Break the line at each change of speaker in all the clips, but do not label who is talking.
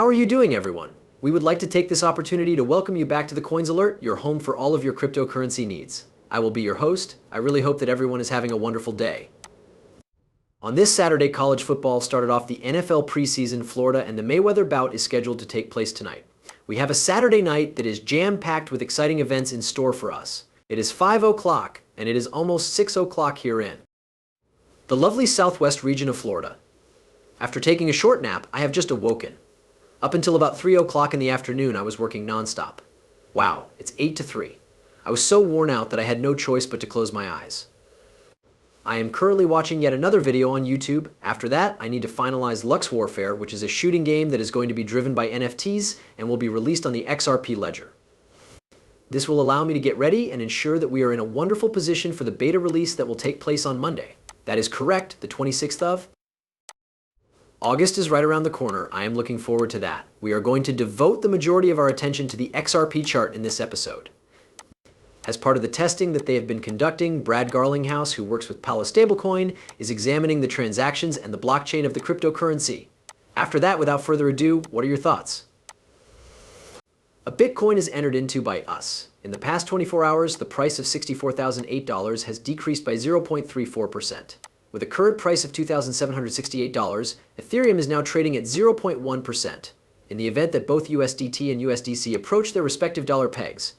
How are you doing, everyone? We would like to take this opportunity to welcome you back to the Coins Alert, your home for all of your cryptocurrency needs. I will be your host. I really hope that everyone is having a wonderful day. On this Saturday, college football started off the NFL preseason. Florida and the Mayweather bout is scheduled to take place tonight. We have a Saturday night that is jam-packed with exciting events in store for us. It is 5 o'clock, and it is almost 6 o'clock here in the lovely southwest region of Florida. After taking a short nap, I have just awoken. Up until about 3 o'clock in the afternoon, I was working nonstop. Wow, it's 8 to 3. I was so worn out that I had no choice but to close my eyes. I am currently watching yet another video on YouTube. After that, I need to finalize Lux Warfare, which is a shooting game that is going to be driven by NFTs and will be released on the XRP ledger. This will allow me to get ready and ensure that we are in a wonderful position for the beta release that will take place on Monday. That is correct, the 26th of August is right around the corner. I am looking forward to that. We are going to devote the majority of our attention to the XRP chart in this episode. As part of the testing that they have been conducting, Brad Garlinghouse, who works with Pala Stablecoin, is examining the transactions and the blockchain of the cryptocurrency. After that, without further ado, what are your thoughts? A Bitcoin is entered into by us. In the past 24 hours, the price of $64,008 has decreased by 0.34%. With a current price of $2,768, Ethereum is now trading at 0.1%, in the event that both USDT and USDC approach their respective dollar pegs.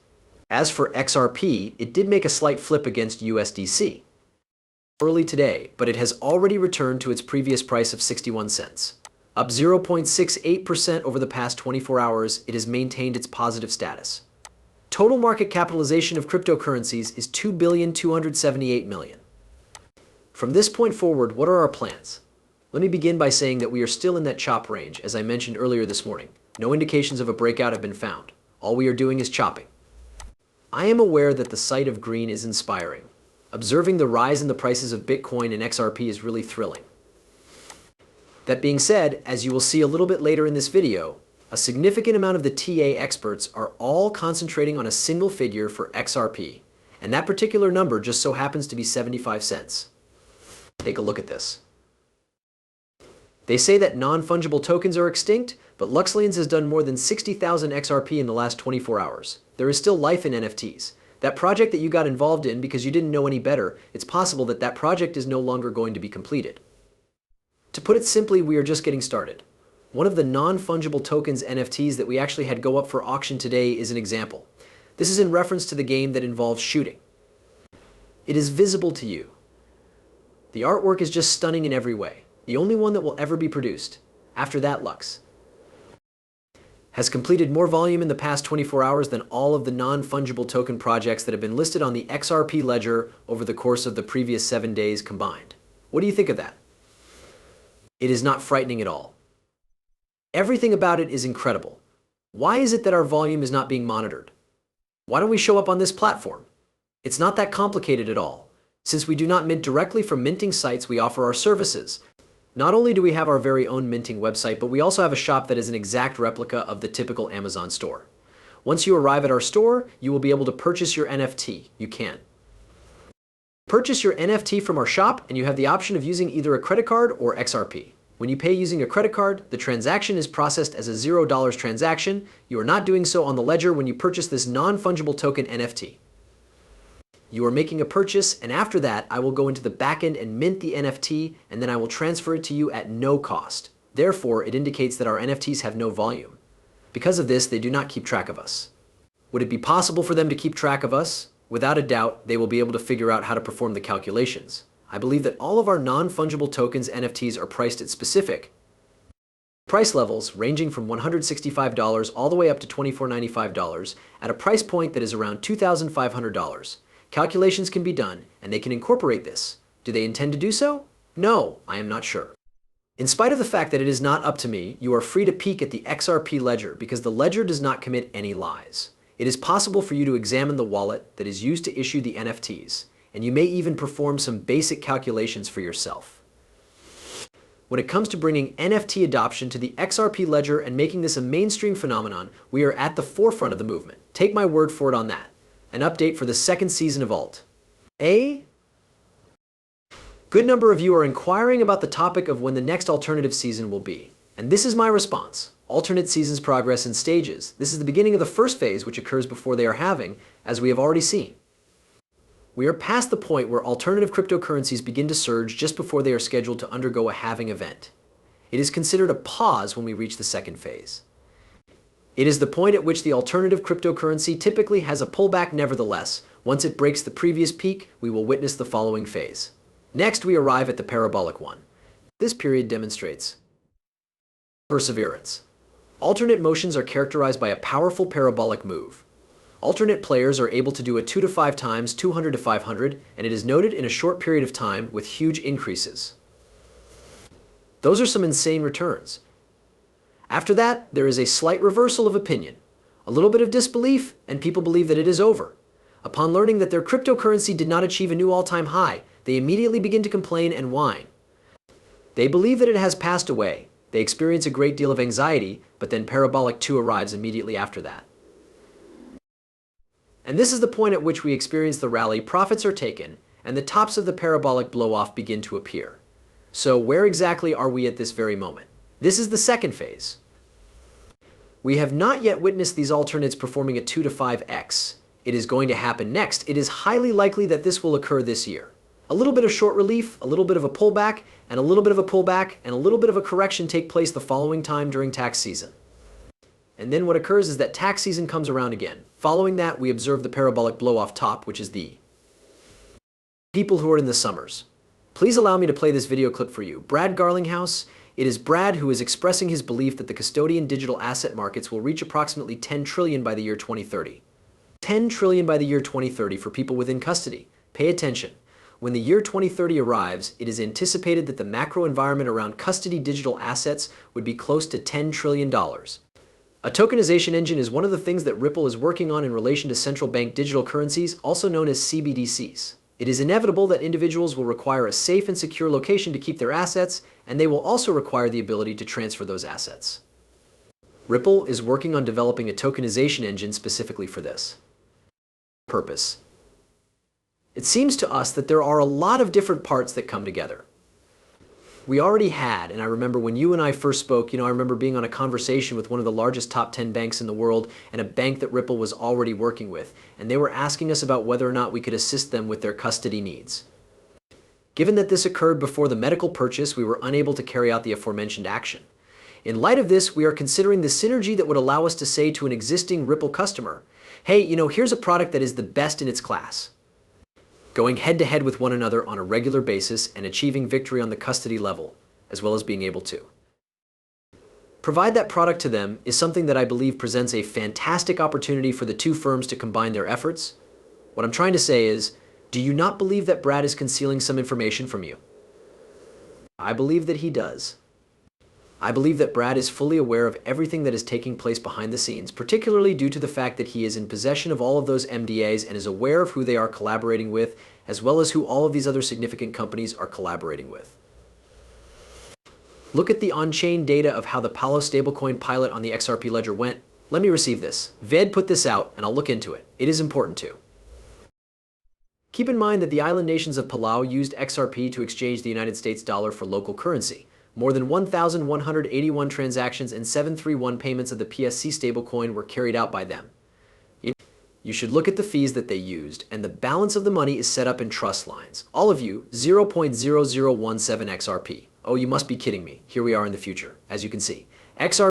As for XRP, it did make a slight flip against USDC early today, but it has already returned to its previous price of 61 cents. Up 0.68% over the past 24 hours, it has maintained its positive status. Total market capitalization of cryptocurrencies is $2,278 million. From this point forward, what are our plans? Let me begin by saying that we are still in that chop range, as I mentioned earlier this morning. No indications of a breakout have been found. All we are doing is chopping. I am aware that the sight of green is inspiring. Observing the rise in the prices of Bitcoin and XRP is really thrilling. That being said, as you will see a little bit later in this video, a significant amount of the TA experts are all concentrating on a single figure for XRP, and that particular number just so happens to be 75 cents. Take a look at this. They say that non-fungible tokens are extinct, but Luxlians has done more than 60,000 XRP in the last 24 hours. There is still life in NFTs. That project that you got involved in because you didn't know any better, it's possible that that project is no longer going to be completed. To put it simply, we are just getting started. One of the non-fungible tokens NFTs that we actually had go up for auction today is an example. This is in reference to the game that involves shooting. It is visible to you. The artwork is just stunning in every way. The only one that will ever be produced. After that, Lux has completed more volume in the past 24 hours than all of the non-fungible token projects that have been listed on the XRP ledger over the course of the previous 7 days combined. What do you think of that? It is not frightening at all. Everything about it is incredible. Why is it that our volume is not being monitored? Why don't we show up on this platform? It's not that complicated at all. Since we do not mint directly from minting sites, we offer our services. Not only do we have our very own minting website, but we also have a shop that is an exact replica of the typical Amazon store. Once you arrive at our store, you will be able to purchase your NFT. You can purchase your NFT from our shop, and you have the option of using either a credit card or XRP. When you pay using a credit card, the transaction is processed as a $0 transaction. You are not doing so on the ledger when you purchase this non-fungible token NFT. You are making a purchase, and after that, I will go into the backend and mint the NFT, and then I will transfer it to you at no cost. Therefore, it indicates that our NFTs have no volume. Because of this, they do not keep track of us. Would it be possible for them to keep track of us? Without a doubt, they will be able to figure out how to perform the calculations. I believe that all of our non-fungible tokens NFTs are priced at specific price levels ranging from $165 all the way up to $2,495 at a price point that is around $2,500. Calculations can be done, and they can incorporate this. Do they intend to do so? No, I am not sure. In spite of the fact that it is not up to me, you are free to peek at the XRP ledger because the ledger does not commit any lies. It is possible for you to examine the wallet that is used to issue the NFTs, and you may even perform some basic calculations for yourself. When it comes to bringing NFT adoption to the XRP ledger and making this a mainstream phenomenon, we are at the forefront of the movement. Take my word for it on that. An update for the second season of Alt. A good number of you are inquiring about the topic of when the next alternative season will be. And this is my response. Alternate seasons progress in stages. This is the beginning of the first phase, which occurs before they are halving, as we have already seen. We are past the point where alternative cryptocurrencies begin to surge just before they are scheduled to undergo a halving event. It is considered a pause when we reach the second phase. It is the point at which the alternative cryptocurrency typically has a pullback nevertheless. Once it breaks the previous peak, we will witness the following phase. Next, we arrive at the parabolic one. This period demonstrates perseverance. Alternate motions are characterized by a powerful parabolic move. Alternate players are able to do a 2 to 5 times 200 to 500, and it is noted in a short period of time with huge increases. Those are some insane returns. After that, there is a slight reversal of opinion, a little bit of disbelief, and people believe that it is over. Upon learning that their cryptocurrency did not achieve a new all-time high, they immediately begin to complain and whine. They believe that it has passed away. They experience a great deal of anxiety, but then parabolic 2 arrives immediately after that. And this is the point at which we experience the rally, profits are taken, and the tops of the parabolic blow-off begin to appear. So where exactly are we at this very moment? This is the second phase. We have not yet witnessed these alternates performing a 2 to 5x. It is going to happen next. It is highly likely that this will occur this year. A little bit of short relief, a little bit of a pullback, and a little bit of a pullback, and a little bit of a correction take place the following time during tax season. And then what occurs is that tax season comes around again. Following that, we observe the parabolic blow-off top, which is the people who are in the summers. Please allow me to play this video clip for you. Brad Garlinghouse. It is Brad who is expressing his belief that the custodian digital asset markets will reach approximately 10 trillion by the year 2030. 10 trillion by the year 2030 for people within custody. Pay attention. When the year 2030 arrives, it is anticipated that the macro environment around custody digital assets would be close to $10 trillion. A tokenization engine is one of the things that Ripple is working on in relation to central bank digital currencies, also known as CBDCs. It is inevitable that individuals will require a safe and secure location to keep their assets, and they will also require the ability to transfer those assets. Ripple is working on developing a tokenization engine specifically for this purpose. It seems to us that there are a lot of different parts that come together. We already had, and I remember when you and I first spoke, I remember being on a conversation with one of the largest top 10 banks in the world and a bank that Ripple was already working with, and they were asking us about whether or not we could assist them with their custody needs. Given that this occurred before the medical purchase, we were unable to carry out the aforementioned action. In light of this, we are considering the synergy that would allow us to say to an existing Ripple customer, hey, here's a product that is the best in its class. Going head-to-head with one another on a regular basis and achieving victory on the custody level, as well as being able to provide that product to them is something that I believe presents a fantastic opportunity for the two firms to combine their efforts. What I'm trying to say is, do you not believe that Brad is concealing some information from you? I believe that he does. I believe that Brad is fully aware of everything that is taking place behind the scenes, particularly due to the fact that he is in possession of all of those MDAs and is aware of who they are collaborating with, as well as who all of these other significant companies are collaborating with. Look at the on-chain data of how the Palo stablecoin pilot on the XRP ledger went. Let me receive this. Ved put this out, and I'll look into it. It is important too. Keep in mind that the island nations of Palau used XRP to exchange the United States dollar for local currency. More than 1,181 transactions and 731 payments of the PSC stablecoin were carried out by them. You should look at the fees that they used, and the balance of the money is set up in trust lines. All of you, 0.0017 XRP. Oh, you must be kidding me. Here we are in the future, as you can see. XRP